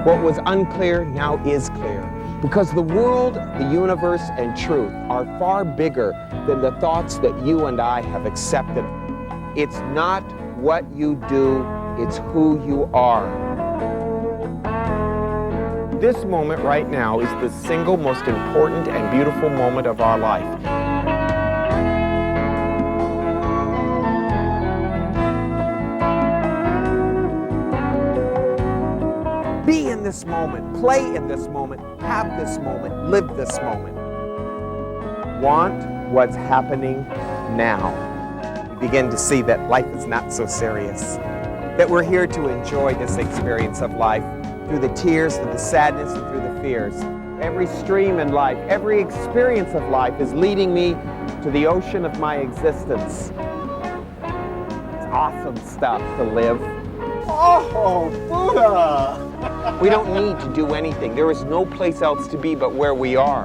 What was unclear now is clear. Because the world, the universe, and truth are far bigger than the thoughts that you and I have accepted. It's not what you do, it's who you are. This moment right now is the single most important and beautiful moment of our life. Be in this moment, play in this moment, have this moment, live this moment. Want what's happening now. You begin to see that life is not so serious, that we're here to enjoy this experience of life through the tears, through the sadness, and through the fears. Every stream in life, every experience of life is leading me to the ocean of my existence. It's awesome stuff to live. Oh, Buddha! We don't need to do anything. There is no place else to be but where we are.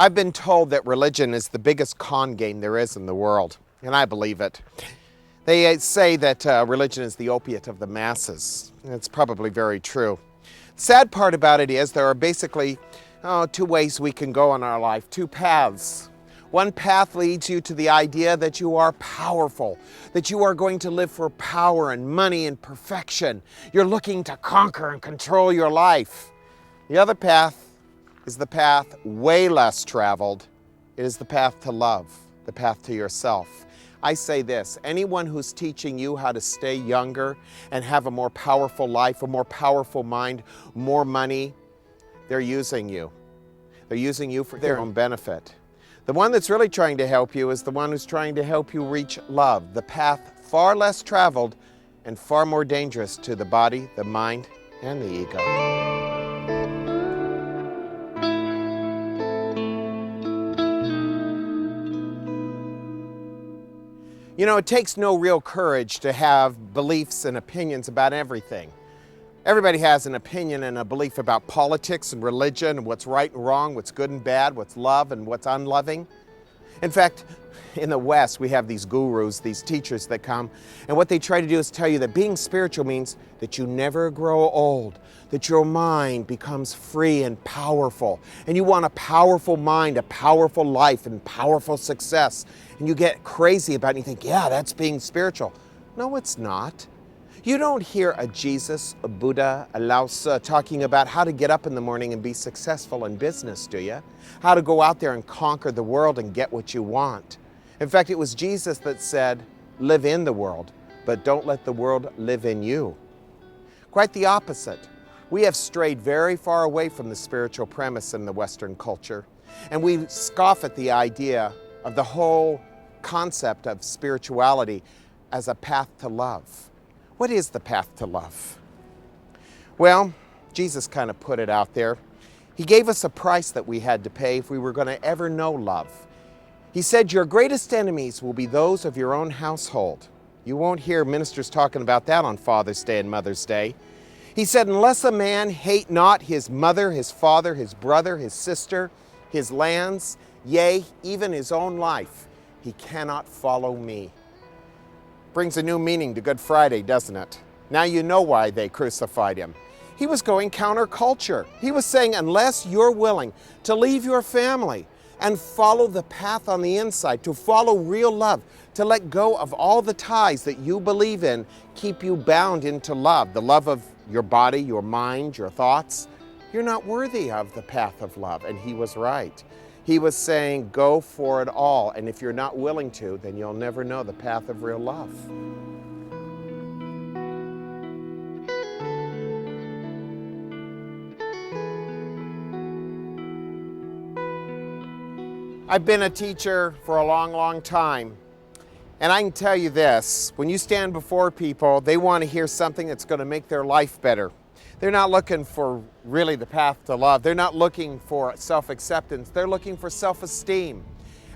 I've been told that religion is the biggest con game there is in the world, and I believe it. They say that religion is the opiate of the masses, and it's probably very true. The sad part about it is there are basically two ways we can go in our life, two paths. One path leads you to the idea that you are powerful, that you are going to live for power and money and perfection. You're looking to conquer and control your life. The other path is the path way less traveled. It is the path to love, the path to yourself. I say this, anyone who's teaching you how to stay younger and have a more powerful life, a more powerful mind, more money, they're using you. They're using you for their own benefit. The one that's really trying to help you is the one who's trying to help you reach love, the path far less traveled and far more dangerous to the body, the mind, and the ego. You know, it takes no real courage to have beliefs and opinions about everything. Everybody has an opinion and a belief about politics and religion and what's right and wrong, what's good and bad, what's love and what's unloving. In fact, in the West, we have these gurus, these teachers that come, and what they try to do is tell you that being spiritual means that you never grow old, that your mind becomes free and powerful, and you want a powerful mind, a powerful life, and powerful success. And you get crazy about it and you think, yeah, that's being spiritual. No, it's not. You don't hear a Jesus, a Buddha, a Lao Tzu talking about how to get up in the morning and be successful in business, do you? How to go out there and conquer the world and get what you want. In fact, it was Jesus that said, live in the world, but don't let the world live in you. Quite the opposite. We have strayed very far away from the spiritual premise in the Western culture, and we scoff at the idea of the whole concept of spirituality as a path to love. What is the path to love? Well, Jesus kind of put it out there. He gave us a price that we had to pay if we were going to ever know love. He said, your greatest enemies will be those of your own household. You won't hear ministers talking about that on Father's Day and Mother's Day. He said, unless a man hate not his mother, his father, his brother, his sister, his lands, yea, even his own life, he cannot follow me. Brings a new meaning to Good Friday, doesn't it? Now you know why they crucified him. He was going counterculture. He was saying, unless you're willing to leave your family and follow the path on the inside, to follow real love, to let go of all the ties that you believe in, keep you bound into love, the love of your body, your mind, your thoughts, You're not worthy of the path of love. And he was right. He was saying, go for it all. And if you're not willing to, then you'll never know the path of real love. I've been a teacher for a long, long time. And I can tell you this, when you stand before people, they want to hear something that's going to make their life better. They're not looking for really the path to love. They're not looking for self-acceptance. They're looking for self-esteem.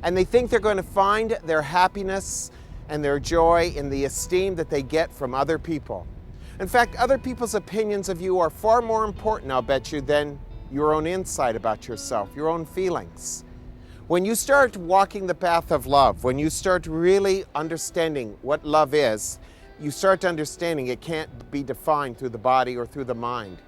And they think they're going to find their happiness and their joy in the esteem that they get from other people. In fact, other people's opinions of you are far more important, I'll bet you, than your own insight about yourself, your own feelings. When you start walking the path of love, when you start really understanding what love is, you start understanding it can't be defined through the body or through the mind.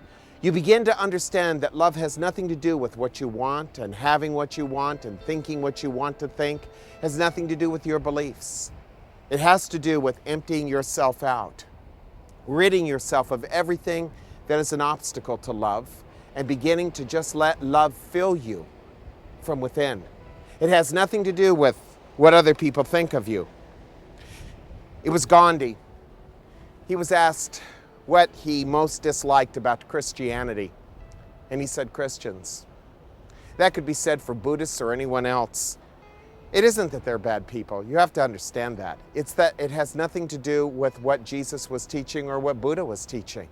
You begin to understand that love has nothing to do with what you want and having what you want and thinking what you want to think. It has nothing to do with your beliefs. It has to do with emptying yourself out, ridding yourself of everything that is an obstacle to love, and beginning to just let love fill you from within. It has nothing to do with what other people think of you. It was Gandhi. He was asked what he most disliked about Christianity, and he said Christians. That could be said for Buddhists or anyone else. It isn't that they're bad people. You have to understand that. It's that it has nothing to do with what Jesus was teaching or what Buddha was teaching.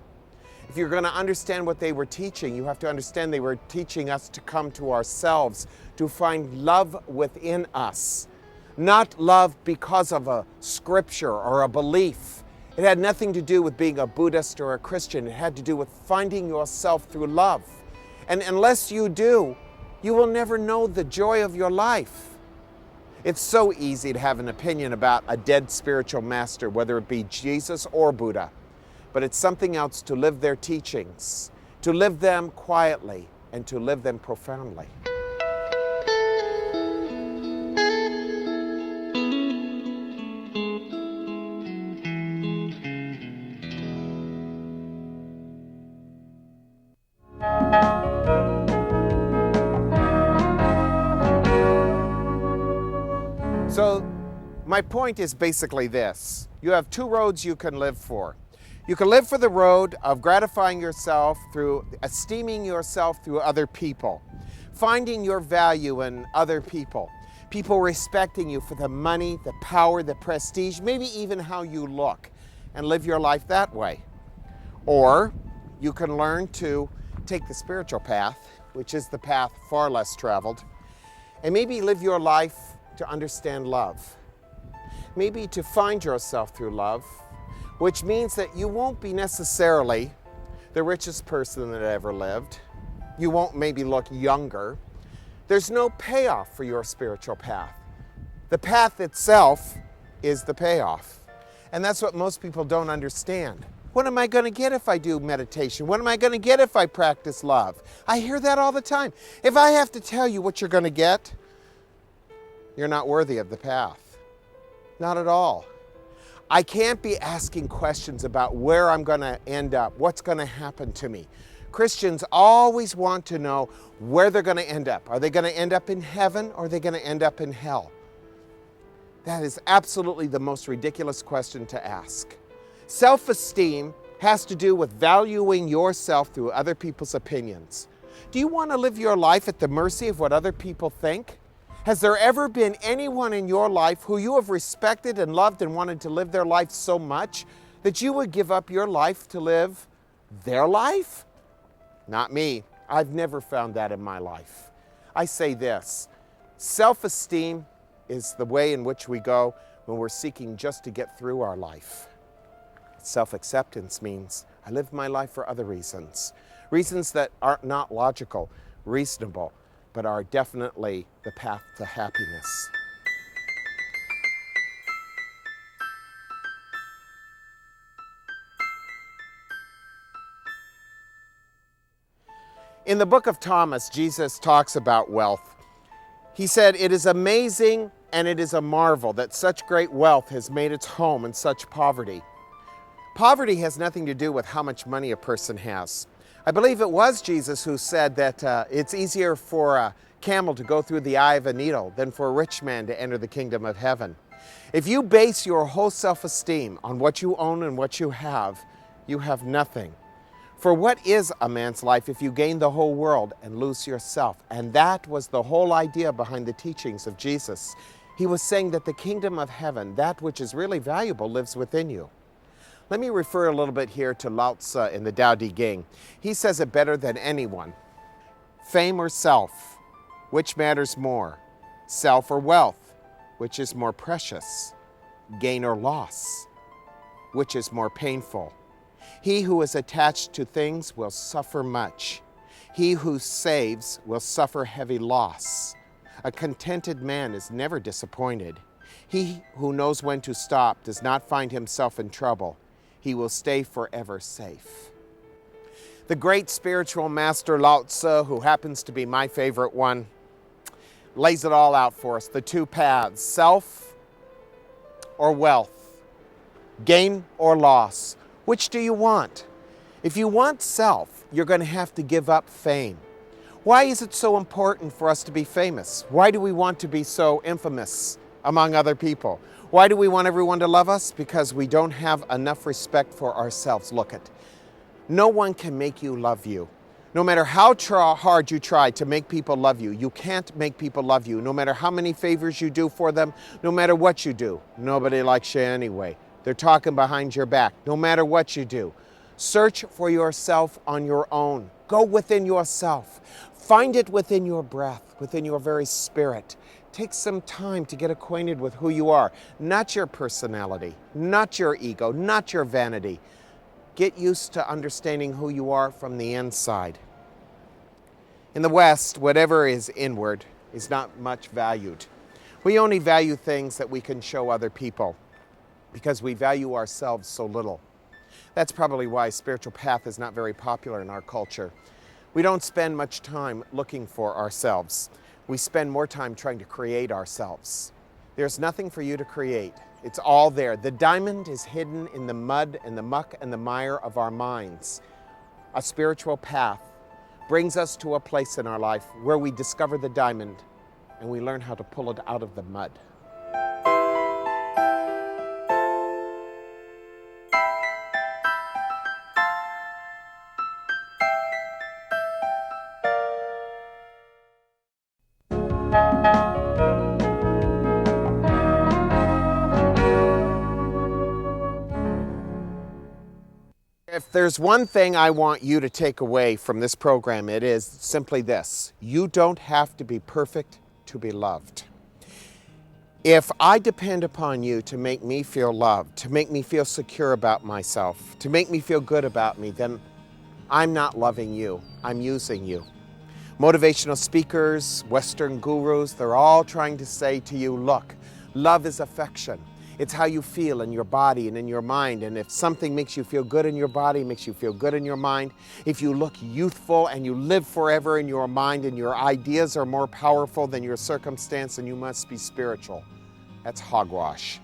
If you're going to understand what they were teaching, you have to understand they were teaching us to come to ourselves, to find love within us. Not love because of a scripture or a belief. It had nothing to do with being a Buddhist or a Christian. It had to do with finding yourself through love. And unless you do, you will never know the joy of your life. It's so easy to have an opinion about a dead spiritual master, whether it be Jesus or Buddha. But it's something else to live their teachings, to live them quietly, and to live them profoundly. So my point is basically this. You have two roads you can live for. You can live for the road of gratifying yourself through esteeming yourself through other people, finding your value in other people, people respecting you for the money, the power, the prestige, maybe even how you look, and live your life that way. Or you can learn to take the spiritual path, which is the path far less traveled, and maybe live your life to understand love. Maybe to find yourself through love, which means that you won't be necessarily the richest person that ever lived. You won't maybe look younger. There's no payoff for your spiritual path. The path itself is the payoff. And that's what most people don't understand. What am I going to get if I do meditation? What am I going to get if I practice love? I hear that all the time. If I have to tell you what you're going to get, you're not worthy of the path. Not at all. I can't be asking questions about where I'm going to end up, what's going to happen to me. Christians always want to know where they're going to end up. Are they going to end up in heaven or are they going to end up in hell? That is absolutely the most ridiculous question to ask. Self-esteem has to do with valuing yourself through other people's opinions. Do you want to live your life at the mercy of what other people think? Has there ever been anyone in your life who you have respected and loved and wanted to live their life so much that you would give up your life to live their life? Not me. I've never found that in my life. I say this, self-esteem is the way in which we go when we're seeking just to get through our life. Self-acceptance means I live my life for other reasons. Reasons that are not logical, reasonable, but are definitely the path to happiness. In the book of Thomas, Jesus talks about wealth. He said, "It is amazing and it is a marvel that such great wealth has made its home in such poverty." Poverty has nothing to do with how much money a person has. I believe it was Jesus who said that it's easier for a camel to go through the eye of a needle than for a rich man to enter the kingdom of heaven. If you base your whole self-esteem on what you own and what you have nothing. For what is a man's life if you gain the whole world and lose yourself? And that was the whole idea behind the teachings of Jesus. He was saying that the kingdom of heaven, that which is really valuable, lives within you. Let me refer a little bit here to Lao Tzu in the Tao Te Ching. He says it better than anyone. Fame or self, which matters more? Self or wealth, which is more precious? Gain or loss, which is more painful? He who is attached to things will suffer much. He who saves will suffer heavy loss. A contented man is never disappointed. He who knows when to stop does not find himself in trouble. He will stay forever safe. The great spiritual master Lao Tzu, who happens to be my favorite one, lays it all out for us. The two paths, self or wealth, gain or loss. Which do you want? If you want self, you're going to have to give up fame. Why is it so important for us to be famous? Why do we want to be so infamous among other people? Why do we want everyone to love us? Because we don't have enough respect for ourselves. Look it. No one can make you love you. No matter how hard you try to make people love you, you can't make people love you. No matter how many favors you do for them, no matter what you do, nobody likes you anyway. They're talking behind your back, no matter what you do. Search for yourself on your own. Go within yourself. Find it within your breath, within your very spirit. Take some time to get acquainted with who you are, not your personality, not your ego, not your vanity. Get used to understanding who you are from the inside. In the West, whatever is inward is not much valued. We only value things that we can show other people because we value ourselves so little. That's probably why spiritual path is not very popular in our culture. We don't spend much time looking for ourselves. We spend more time trying to create ourselves. There's nothing for you to create. It's all there. The diamond is hidden in the mud and the muck and the mire of our minds. A spiritual path brings us to a place in our life where we discover the diamond and we learn how to pull it out of the mud. If there's one thing I want you to take away from this program, it is simply this. You don't have to be perfect to be loved. If I depend upon you to make me feel loved, to make me feel secure about myself, to make me feel good about me, then I'm not loving you. I'm using you. Motivational speakers, Western gurus, they're all trying to say to you, look, love is affection. It's how you feel in your body and in your mind. And if something makes you feel good in your body, makes you feel good in your mind, if you look youthful and you live forever in your mind and your ideas are more powerful than your circumstance, then you must be spiritual. That's hogwash.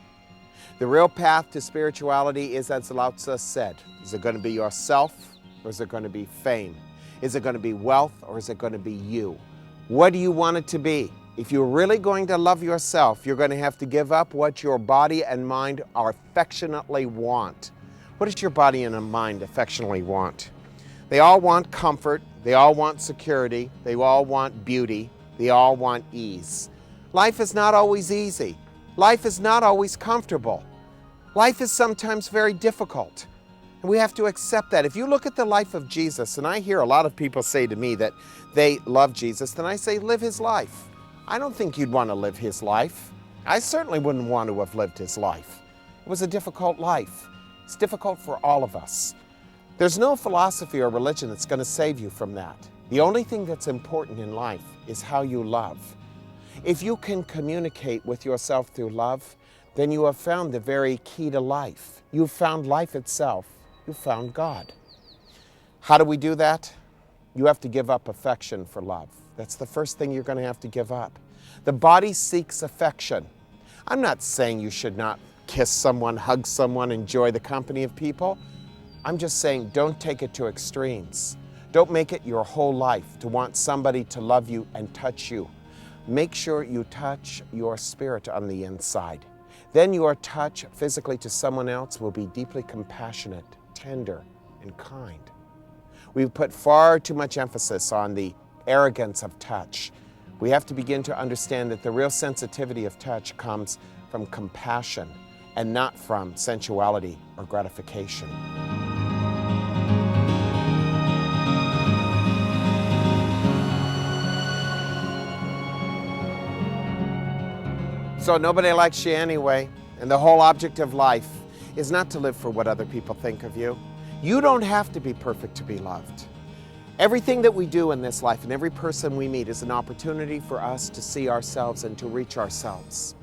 The real path to spirituality is, as Lao Tzu said, is it going to be yourself or is it going to be fame? Is it going to be wealth or is it going to be you? What do you want it to be? If you're really going to love yourself, you're going to have to give up what your body and mind affectionately want. What does your body and mind affectionately want? They all want comfort, they all want security, they all want beauty, they all want ease. Life is not always easy. Life is not always comfortable. Life is sometimes very difficult. And we have to accept that. If you look at the life of Jesus, and I hear a lot of people say to me that they love Jesus, then I say, live his life. I don't think you'd want to live his life. I certainly wouldn't want to have lived his life. It was a difficult life. It's difficult for all of us. There's no philosophy or religion that's going to save you from that. The only thing that's important in life is how you love. If you can communicate with yourself through love, then you have found the very key to life. You've found life itself. You've found God. How do we do that? You have to give up affection for love. That's the first thing you're going to have to give up. The body seeks affection. I'm not saying you should not kiss someone, hug someone, enjoy the company of people. I'm just saying don't take it to extremes. Don't make it your whole life to want somebody to love you and touch you. Make sure you touch your spirit on the inside. Then your touch physically to someone else will be deeply compassionate, tender, and kind. We've put far too much emphasis on the arrogance of touch. We have to begin to understand that the real sensitivity of touch comes from compassion and not from sensuality or gratification. So nobody likes you anyway, and the whole object of life is not to live for what other people think of you. You don't have to be perfect to be loved. Everything that we do in this life and every person we meet is an opportunity for us to see ourselves and to reach ourselves.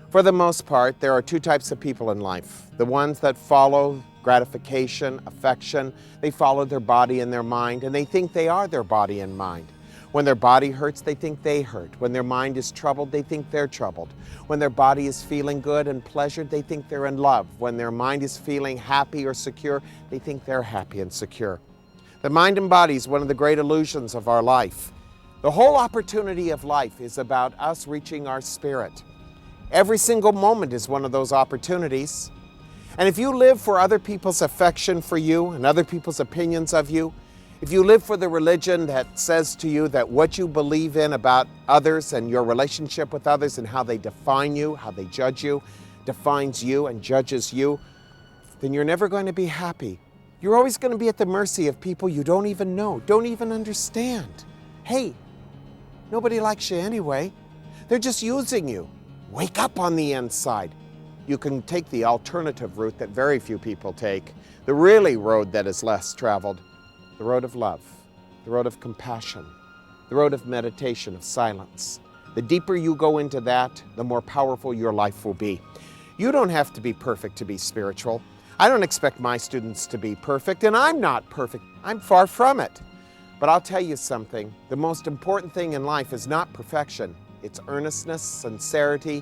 For the most part, there are two types of people in life. The ones that follow gratification, affection, they follow their body and their mind, and they think they are their body and mind. When their body hurts, they think they hurt. When their mind is troubled, they think they're troubled. When their body is feeling good and pleasured, they think they're in love. When their mind is feeling happy or secure, they think they're happy and secure. The mind and body is one of the great illusions of our life. The whole opportunity of life is about us reaching our spirit. Every single moment is one of those opportunities. And if you live for other people's affection for you and other people's opinions of you, if you live for the religion that says to you that what you believe in about others and your relationship with others and how they define you, how they judge you, defines you and judges you, then you're never going to be happy. You're always going to be at the mercy of people you don't even know, don't even understand. Hey, nobody likes you anyway. They're just using you. Wake up on the inside. You can take the alternative route that very few people take, the really road that is less traveled. The road of love, the road of compassion, the road of meditation, of silence. The deeper you go into that, the more powerful your life will be. You don't have to be perfect to be spiritual. I don't expect my students to be perfect, and I'm not perfect. I'm far from it. But I'll tell you something. The most important thing in life is not perfection. It's earnestness, sincerity,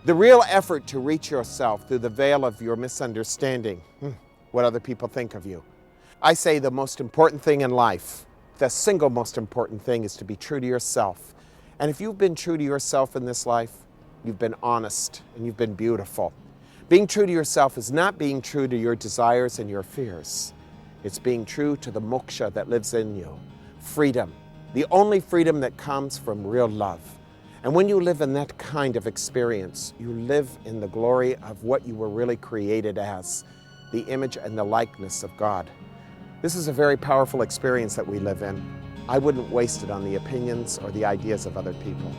the real effort to reach yourself through the veil of your misunderstanding, what other people think of you. I say the most important thing in life, the single most important thing, is to be true to yourself. And if you've been true to yourself in this life, you've been honest and you've been beautiful. Being true to yourself is not being true to your desires and your fears. It's being true to the moksha that lives in you, freedom, the only freedom that comes from real love. And when you live in that kind of experience, you live in the glory of what you were really created as, the image and the likeness of God. This is a very powerful experience that we live in. I wouldn't waste it on the opinions or the ideas of other people.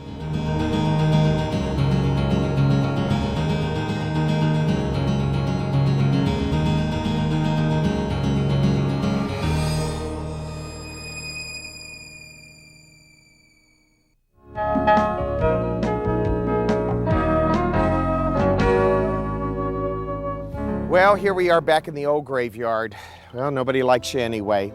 Well, here we are back in the old graveyard. Well, nobody likes you anyway.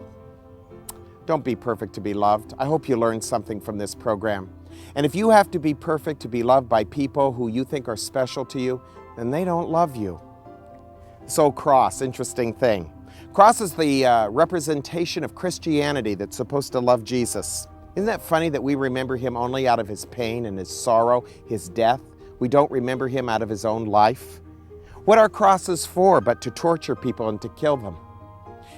Don't be perfect to be loved. I hope you learned something from this program. And if you have to be perfect to be loved by people who you think are special to you, then they don't love you. So cross, interesting thing. Cross is the representation of Christianity that's supposed to love Jesus. Isn't that funny that we remember him only out of his pain and his sorrow, his death? We don't remember him out of his own life. What are crosses for but to torture people and to kill them?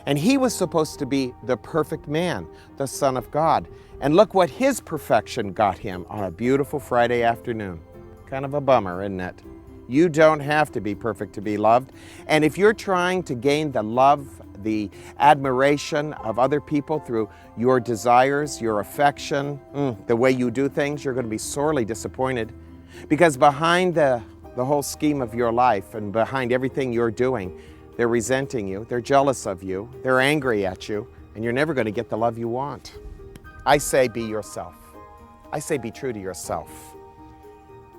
And he was supposed to be the perfect man, the Son of God. And look what his perfection got him on a beautiful Friday afternoon. Kind of a bummer, isn't it? You don't have to be perfect to be loved. And if you're trying to gain the love, the admiration of other people through your desires, your affection, the way you do things, you're going to be sorely disappointed. Because behind the whole scheme of your life and behind everything you're doing, they're resenting you, they're jealous of you, they're angry at you, and you're never going to get the love you want. I say be yourself. I say be true to yourself.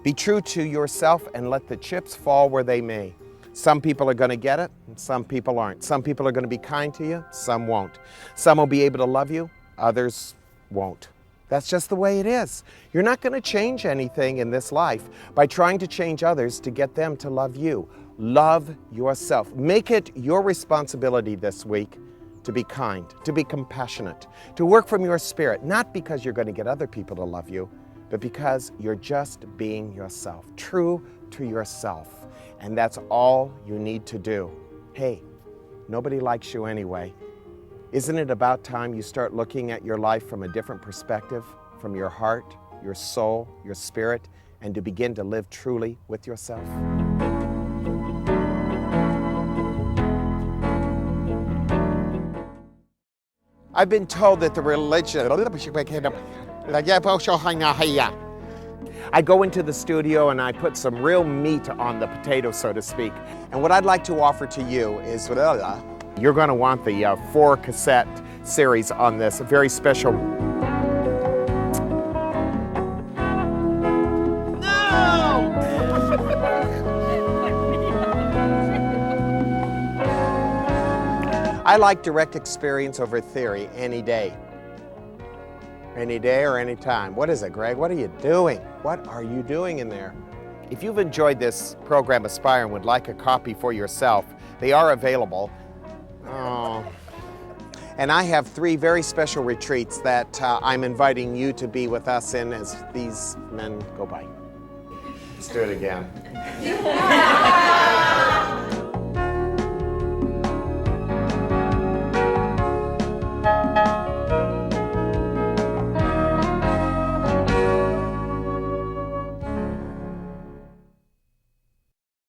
Be true to yourself and let the chips fall where they may. Some people are going to get it, and some people aren't. Some people are going to be kind to you, some won't. Some will be able to love you, others won't. That's just the way it is. You're not going to change anything in this life by trying to change others to get them to love you. Love yourself. Make it your responsibility this week to be kind, to be compassionate, to work from your spirit, not because you're going to get other people to love you, but because you're just being yourself, true to yourself. And that's all you need to do. Hey, nobody likes you anyway. Isn't it about time you start looking at your life from a different perspective, from your heart, your soul, your spirit, and to begin to live truly with yourself? I've been told that the religion... I go into the studio and I put some real meat on the potato, so to speak. And what I'd like to offer to you is... You're going to want the 4-cassette series on this, a very special... I like direct experience over theory any day. Any day or any time. What is it, Greg? What are you doing? What are you doing in there? If you've enjoyed this program, Aspire, and would like a copy for yourself, they are available. Oh. And I have 3 very special retreats that I'm inviting you to be with us in as these men go by. Let's do it again.